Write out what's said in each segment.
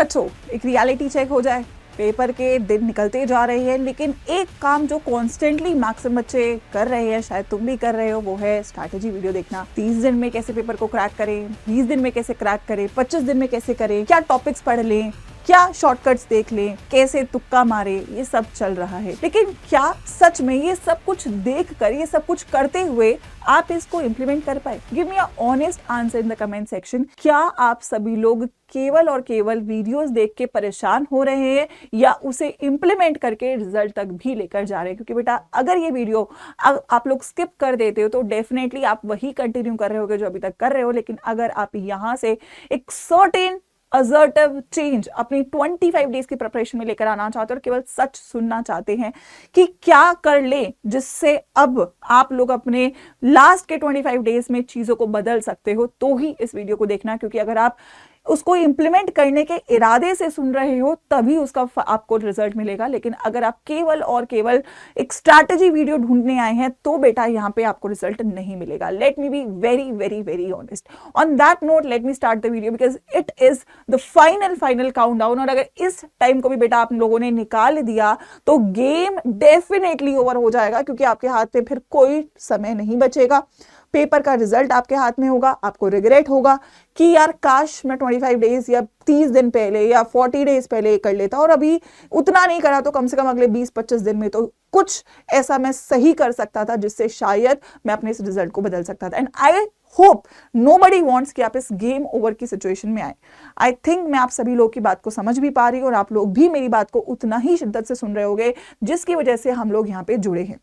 बच्चों, एक reality check हो जाए। पेपर के दिन निकलते जा रहे हैं, लेकिन एक काम जो कॉन्स्टेंटली मैक्सिमम बच्चे कर रहे हैं, शायद तुम भी कर रहे हो, वो है स्ट्रैटेजी वीडियो देखना। 30 दिन में कैसे पेपर को क्रैक करें, 20 दिन में कैसे क्रैक करें, 25 दिन में कैसे करें, क्या टॉपिक्स पढ़ लें, क्या शॉर्टकट्स देख लें, कैसे तुक्का मारे, ये सब चल रहा है। लेकिन क्या सच में ये सब कुछ देख कर, ये सब कुछ करते हुए आप इसको इम्प्लीमेंट कर पाए? Give me a honest answer in the comment section. क्या आप सभी लोग केवल और केवल वीडियोस देख के परेशान हो रहे हैं या उसे इम्प्लीमेंट करके रिजल्ट तक भी लेकर जा रहे हैं? क्योंकि बेटा, अगर ये वीडियो आप लोग स्किप कर देते हो तो डेफिनेटली आप वही कंटिन्यू कर रहे होगे जो अभी तक कर रहे हो। लेकिन अगर आप यहाँ से एक सर्टेन असर्टिव चेंज अपनी 25 डेज की प्रिपरेशन में लेकर आना चाहते हो और केवल सच सुनना चाहते हैं कि क्या कर ले जिससे अब आप लोग अपने लास्ट के 25 डेज में चीजों को बदल सकते हो, तो ही इस वीडियो को देखना। क्योंकि अगर आप उसको इंप्लीमेंट करने के इरादे से सुन रहे हो तभी उसका आपको रिजल्ट मिलेगा। लेकिन अगर आप केवल और केवल एक स्ट्रैटेजी वीडियो ढूंढने आए हैं तो बेटा यहाँ पे आपको रिजल्ट नहीं मिलेगा। Let me be very very very honest on that note. Let me start the video because it is the final countdown. और अगर इस टाइम को भी बेटा आप लोगों ने निकाल दिया तो गेम डेफिनेटली ओवर हो जाएगा, क्योंकि आपके हाथ में फिर कोई समय नहीं बचेगा। पेपर का रिजल्ट आपके हाथ में होगा, आपको रिग्रेट होगा कि यार काश मैं 25 डेज या 30 दिन पहले या 40 डेज पहले कर लेता, और अभी उतना नहीं करा तो कम से कम अगले 20-25 दिन में तो कुछ ऐसा मैं सही कर सकता था जिससे शायद मैं अपने इस रिजल्ट को बदल सकता था। And I hope nobody wants कि आप इस गेम ओवर की सिचुएशन में आए। आई थिंक मैं आप सभी लोग की बात को समझ भी पा रही हूँ और आप लोग भी मेरी बात को उतना ही शिद्दत से सुन रहे होंगे जिसकी वजह से हम लोग यहाँ पे जुड़े हैं।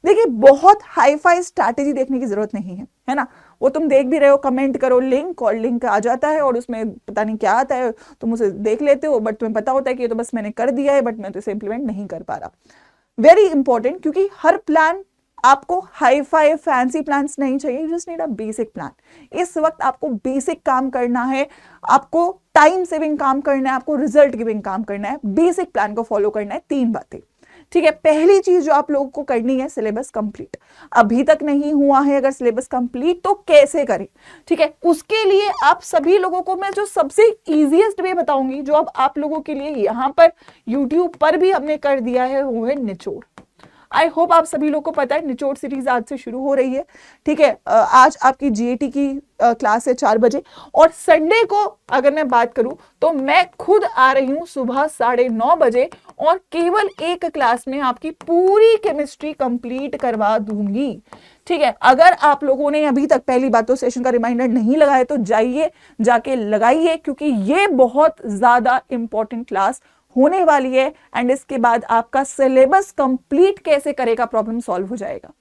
देखिए, बहुत हाई फाई स्ट्रैटेजी देखने की जरूरत नहीं है ना। वो तुम देख भी रहे हो, कमेंट करो लिंक, और लिंक आ जाता है और उसमें पता नहीं क्या आता है, तुम उसे देख लेते हो, बट तुम्हें पता होता है कि ये तो बस मैंने कर दिया है, बट मैं तो इसे इंप्लीमेंट नहीं कर पा रहा। वेरी इंपॉर्टेंट, क्योंकि हर प्लान आपको हाई फाई फैंसी प्लान्स नहीं चाहिए। You just need a basic plan. इस वक्त आपको बेसिक काम करना है, आपको टाइम सेविंग काम करना है, आपको रिजल्ट गिविंग काम करना है। बेसिक प्लान को फॉलो करना है। 3 बातें, ठीक है। पहली चीज जो आप लोगों को करनी है, सिलेबस कंप्लीट। अभी तक नहीं हुआ है अगर सिलेबस कंप्लीट, तो कैसे करें, ठीक है। उसके लिए आप सभी लोगों को मैं जो सबसे इजीएस्ट वे बताऊंगी, जो अब आप लोगों के लिए यहां पर यूट्यूब पर भी हमने कर दिया है, वो है निचोड़। आई होप आप सभी लोग को पता है निचोड़ सीरीज आज से शुरू हो रही है, ठीक है। आज आपकी जीएटी की क्लास है 4 बजे, और संडे को अगर मैं बात करूं तो मैं खुद आ रही हूं सुबह 9:30 बजे, और केवल एक क्लास में आपकी पूरी केमिस्ट्री कंप्लीट करवा दूंगी, ठीक है। अगर आप लोगों ने अभी तक, पहली बात तो सेशन का रिमाइंडर नहीं लगाया तो जाइए, जाके लगाइए, क्योंकि ये बहुत ज्यादा इंपॉर्टेंट क्लास होने वाली है। एंड इसके बाद आपका सिलेबस कंप्लीट कैसे करेगा प्रॉब्लम सॉल्व हो जाएगा।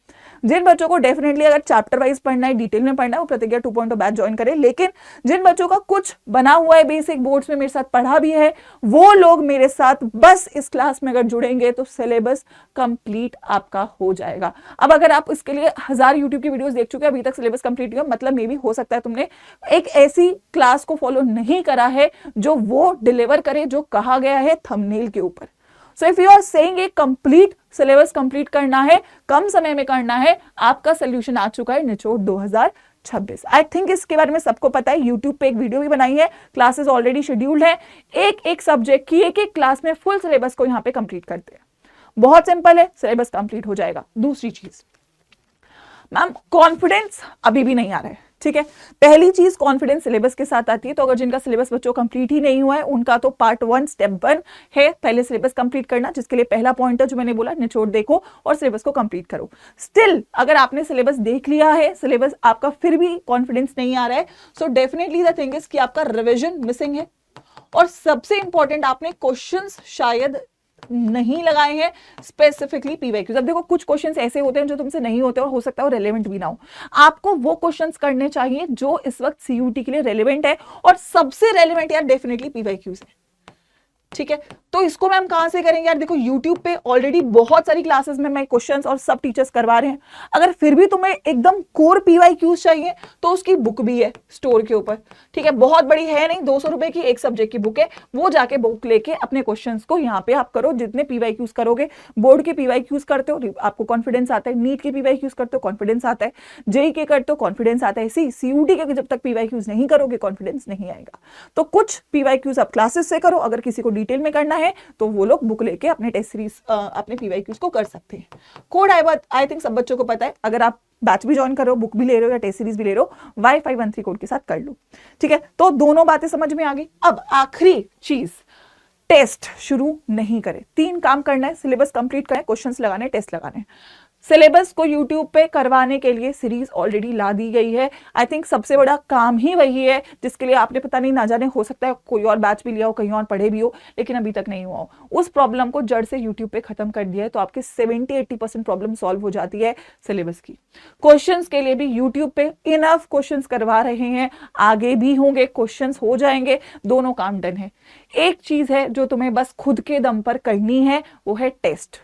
जिन बच्चों को डेफिनेटली अगर चैप्टर वाइज पढ़ना है, डिटेल में पढ़ना है, वो प्रतिज्ञा 2.0 बैच ज्वाइन करें। लेकिन जिन बच्चों का कुछ बना हुआ है, बेसिक बोर्ड्स में मेरे साथ पढ़ा भी है, वो लोग मेरे साथ बस इस क्लास में अगर जुड़ेंगे तो सिलेबस कंप्लीट आपका हो जाएगा। अब अगर आप इसके लिए 1000 यूट्यूब की वीडियोस देख चुके हैं, अभी तक सिलेबस कंप्लीट हुआ, मतलब मे भी हो सकता है तुमने एक ऐसी क्लास को फॉलो नहीं करा है जो वो डिलीवर करे जो कहा गया है थंबनेल के ऊपर। So if you are saying a complete syllabus complete करना है, कम समय में करना है, आपका सोल्यूशन आ चुका है निचोड़ 2026। आई थिंक इसके बारे में सबको पता है। यूट्यूब पे एक वीडियो भी बनाई है, क्लासेस ऑलरेडी शेड्यूल्ड है। एक सब्जेक्ट की एक क्लास में फुल सिलेबस को यहाँ पे कंप्लीट करते हैं। बहुत सिंपल है, सिलेबस कंप्लीट हो जाएगा। दूसरी चीज, मैम कॉन्फिडेंस अभी भी नहीं आ रहा है, ठीक है। पहली चीज कॉन्फिडेंस सिलेबस के साथ आती है, तो अगर जिनका सिलेबस बच्चों कंप्लीट ही नहीं हुआ है उनका तो पार्ट 1 स्टेप 1 है पहले सिलेबस कंप्लीट करना, जिसके लिए पहला पॉइंटर जो मैंने बोला, निचोड़ देखो और सिलेबस को कंप्लीट करो। स्टिल अगर आपने सिलेबस देख लिया है, सिलेबस आपका फिर भी कॉन्फिडेंस नहीं आ रहा है, so definitely the thing is कि आपका रिविजन मिसिंग है। और सबसे इंपॉर्टेंट, आपने क्वेश्चंस शायद नहीं लगाए हैं स्पेसिफिकली पीवाईक्यूज। अब देखो, कुछ क्वेश्चंस ऐसे होते हैं जो तुमसे नहीं होते और हो सकता है वो रेलेवेंट भी ना हो। आपको वो क्वेश्चंस करने चाहिए जो इस वक्त सीयूटी के लिए रेलेवेंट है, और सबसे रेलेवेंट यार डेफिनेटली पीवाईक्यूज है। ठीक है, तो इसको मैम कहां से करेंगे यार? देखो YouTube पे ऑलरेडी बहुत सारी क्लासेस में मैं क्वेश्चंस और सब टीचर्स करवा रहे हैं। अगर फिर भी तुम्हें एकदम कोर PYQs चाहिए तो उसकी बुक भी है स्टोर के ऊपर, ठीक है, बहुत बड़ी है नहीं, 200 रुपए की एक सब्जेक्ट की बुक है, वो जाके बुक लेके अपने क्वेश्चंस को यहाँ पे आप करो। जितने PYQs करोगे, बोर्ड के PYQs करते हो आपको कॉन्फिडेंस आता है, नीट के PYQs करते हो कॉन्फिडेंस आता है, जेई के करते हो कॉन्फिडेंस आता है, CUT के जब तक PYQs नहीं करोगे कॉन्फिडेंस नहीं आएगा। तो कुछ PYQs आप क्लासेस से करो, अगर किसी को डिटेल में करना है तो वो लोग बुक लेके अपने टेस्ट सीरीज अपने PYQs को कर सकते हैं। कोड आई थिंक सब बच्चों को पता है, अगर आप बैच भी ज्वाइन कर रहे हो, बुक भी ले रहे हो या टेस्ट सीरीज भी ले रहे हो, Y513 कोड के साथ कर लो, ठीक है। तो दोनों बातें समझ में आ गई। अब आखिरी चीज, टेस्ट शुरू नहीं करें। 3 काम करना है, सिलेबस कंप्लीट करें, क्वेश्चंस लगाने, टेस्ट लगाने। सिलेबस को YouTube पे करवाने के लिए सीरीज ऑलरेडी ला दी गई है। आई थिंक सबसे बड़ा काम ही वही है जिसके लिए आपने पता नहीं ना जाने, हो सकता है कोई और बैच भी लिया हो, कहीं और पढ़े भी हो, लेकिन अभी तक नहीं हुआ हो। उस प्रॉब्लम को जड़ से YouTube पे खत्म कर दिया है, तो आपके 70-80% प्रॉब्लम सॉल्व हो जाती है सिलेबस की। क्वेश्चंस के लिए भी YouTube पे इनफ क्वेश्चंस करवा रहे हैं, आगे भी होंगे, क्वेश्चंस हो जाएंगे, दोनों काम डन है। एक चीज है जो तुम्हें बस खुद के दम पर करनी है, वो है टेस्ट,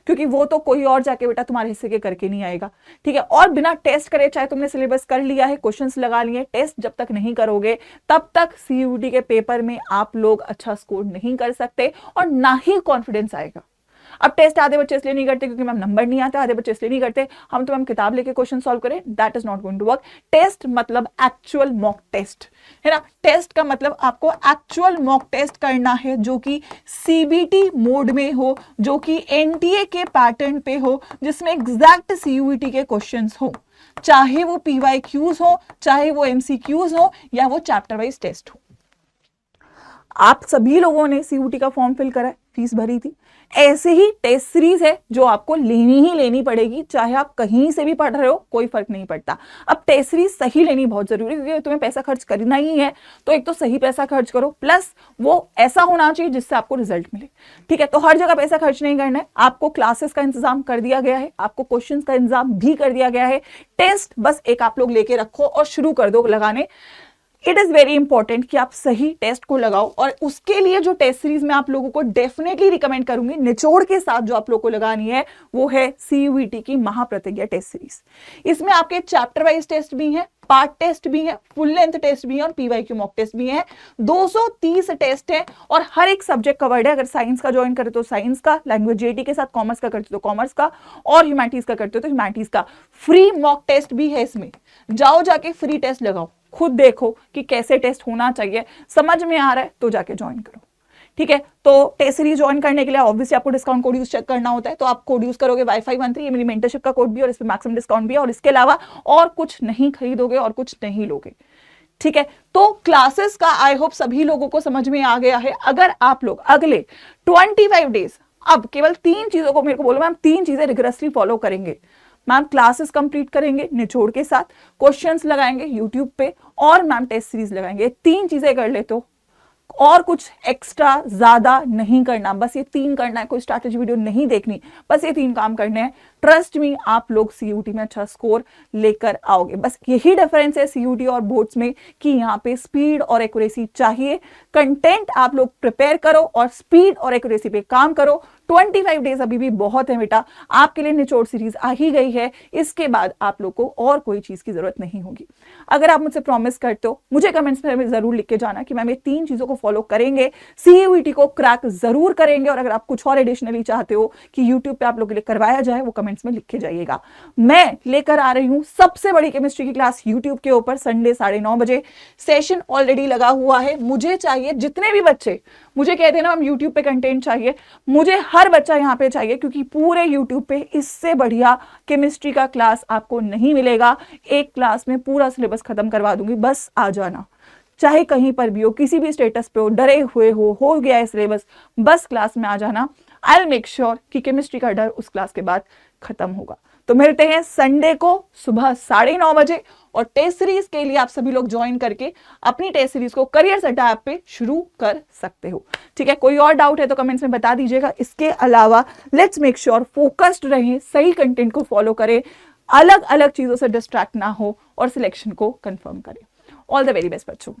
क्योंकि वो तो कोई और जाके बेटा तुम्हारे हिस्से के करके नहीं आएगा, ठीक है। और बिना टेस्ट करे, चाहे तुमने सिलेबस कर लिया है, क्वेश्चंस लगा लिए, टेस्ट जब तक नहीं करोगे तब तक CUT के पेपर में आप लोग अच्छा स्कोर नहीं कर सकते और ना ही कॉन्फिडेंस आएगा। अब टेस्ट आधे बच्चे इसलिए नहीं करते क्योंकि मैम नंबर नहीं आता, आधे बच्चे इसलिए नहीं करते हम तो मैम किताब लेके क्वेश्चन सॉल्व करें, that is not going to work. Test मतलब एक्चुअल मॉक टेस्ट है ना। टेस्ट का मतलब आपको एक्चुअल मॉक टेस्ट करना है जो कि CBT मोड में हो, जो कि NTA के पैटर्न पे हो, जिसमें एग्जैक्ट CUT के क्वेश्चंस हो, चाहे वो PYQs हो, चाहे वो MCQs हो, या वो चैप्टर वाइज टेस्ट हो। आप सभी लोगों ने CUT का फॉर्म फिल करा है, फीस भरी थी, ऐसे ही टेस्ट सीरीज है जो आपको लेनी ही लेनी पड़ेगी, चाहे आप कहीं से भी पढ़ रहे हो, कोई फर्क नहीं पड़ता। अब टेस्ट सीरीज सही लेनी बहुत जरूरी है, क्योंकि तुम्हें पैसा खर्च करना ही है, तो एक तो सही पैसा खर्च करो, प्लस वो ऐसा होना चाहिए जिससे आपको रिजल्ट मिले, ठीक है। तो हर जगह पैसा खर्च नहीं करना है, आपको क्लासेस का इंतजाम कर दिया गया है, आपको क्वेश्चन का इंतजाम भी कर दिया गया है, टेस्ट बस एक आप लोग लेके रखो और शुरू कर दो लगाने। इट इज वेरी इंपॉर्टेंट कि आप सही टेस्ट को लगाओ, और उसके लिए जो टेस्ट सीरीज में आप लोगों को डेफिनेटली रिकमेंड करूंगी, निचोड़ के साथ जो आप लोगों को लगानी है, वो है CUT की महाप्रतिज्ञा टेस्ट सीरीज। इसमें आपके चैप्टर वाइज टेस्ट भी हैं, पार्ट टेस्ट भी है, फुल लेंथ टेस्ट भी है, और PYQ मॉक टेस्ट भी है। 230 टेस्ट है और हर एक सब्जेक्ट कवर्ड है। अगर साइंस का ज्वाइन करे तो साइंस का, लैंग्वेज AT के साथ, कॉमर्स का करते हो तो कॉमर्स का, और ह्यूमैनिटीज का करते हो तो ह्यूमैनिटीज का। फ्री मॉक टेस्ट भी है इसमें, जाओ जाके फ्री टेस्ट लगाओ, खुद देखो कि कैसे टेस्ट होना चाहिए, समझ में आ रहा है तो जाके ज्वाइन करो, ठीक है। तो टेस्ट सीरीज ज्वाइन करने के लिए ऑब्वियसली आपको डिस्काउंट कोड यूज चेक करना होता है, तो आप कोड यूज करोगे Y513, ये मेरी मेंटरशिप का कोड भी और इस पे मैक्सिमम डिस्काउंट भी है, और इसके अलावा और कुछ नहीं खरीदोगे और कुछ नहीं लोगे, ठीक है। तो क्लासेस का आई होप सभी लोगों को समझ में आ गया है। अगर आप लोग अगले 25 डेज अब केवल 3 चीजों को मेरे को बोलो मैम 3 चीजें रिगरसली फॉलो करेंगे, मैम क्लासेस कंप्लीट करेंगे निचोड़ के साथ, क्वेश्चंस लगाएंगे YouTube पे, और मैम टेस्ट सीरीज लगाएंगे, 3 चीजें कर ले तो और कुछ एक्स्ट्रा ज्यादा नहीं करना, बस ये 3 करना है, कोई स्ट्रैटेजी वीडियो नहीं देखनी, बस ये 3 काम करने हैं। ट्रस्ट मी, आप लोग CUT में अच्छा स्कोर लेकर आओगे। बस यही डिफरेंस है CUT और बोर्ड्स में कि यहाँ पे स्पीड और एक्यूरेसी चाहिए। कंटेंट आप लोग प्रिपेयर करो और स्पीड और एक्यूरेसी पे काम करो। 25 डेज अभी भी बहुत है बेटा, आपके लिए निचोड़ सीरीज आ ही गई है, इसके बाद आप लोग को और कोई चीज की जरूरत नहीं होगी। अगर आप मुझसे प्रॉमिस करते हो, मुझे कमेंट्स में जरूर लिख के जाना कि मैम ये 3 चीजों को फॉलो करेंगे, CUT को क्रैक जरूर करेंगे, और अगर आप कुछ और एडिशनली चाहते हो कि YouTube पे आप लोगों के लिए करवाया जाए, वो कमेंट्स में लिख के जाइएगा। मैं लेकर आ रही हूं सबसे बड़ी केमिस्ट्री की क्लास YouTube के ऊपर संडे 9:30 बजे, सेशन ऑलरेडी लगा हुआ है। मुझे चाहिए जितने भी बच्चे मुझे कहते हैं ना हम YouTube पे कंटेंट चाहिए, मुझे हर बच्चा यहाँ पे चाहिए, क्योंकि पूरे YouTube पे इससे बढ़िया केमिस्ट्री का क्लास आपको नहीं मिलेगा। एक क्लास में पूरा सिलेबस खत्म करवा दूंगी, बस आ जाना, चाहे कहीं पर भी हो, किसी भी स्टेटस पे हो, डरे हुए हो गया है सिलेबस, बस क्लास में आ जाना। आई विल मेक श्योर कि केमिस्ट्री का डर उस क्लास के बाद खत्म होगा। तो मिलते हैं संडे को सुबह 9:30 बजे, और टेस्ट सीरीज के लिए आप सभी लोग ज्वाइन करके अपनी टेस्ट सीरीज को करियर अड्डा ऐप पे शुरू कर सकते हो, ठीक है। कोई और डाउट है तो कमेंट्स में बता दीजिएगा। इसके अलावा लेट्स मेक श्योर फोकस्ड रहें, सही कंटेंट को फॉलो करें, अलग अलग चीजों से डिस्ट्रैक्ट ना हो, और सिलेक्शन को कंफर्म करें। ऑल द वेरी बेस्ट बच्चों।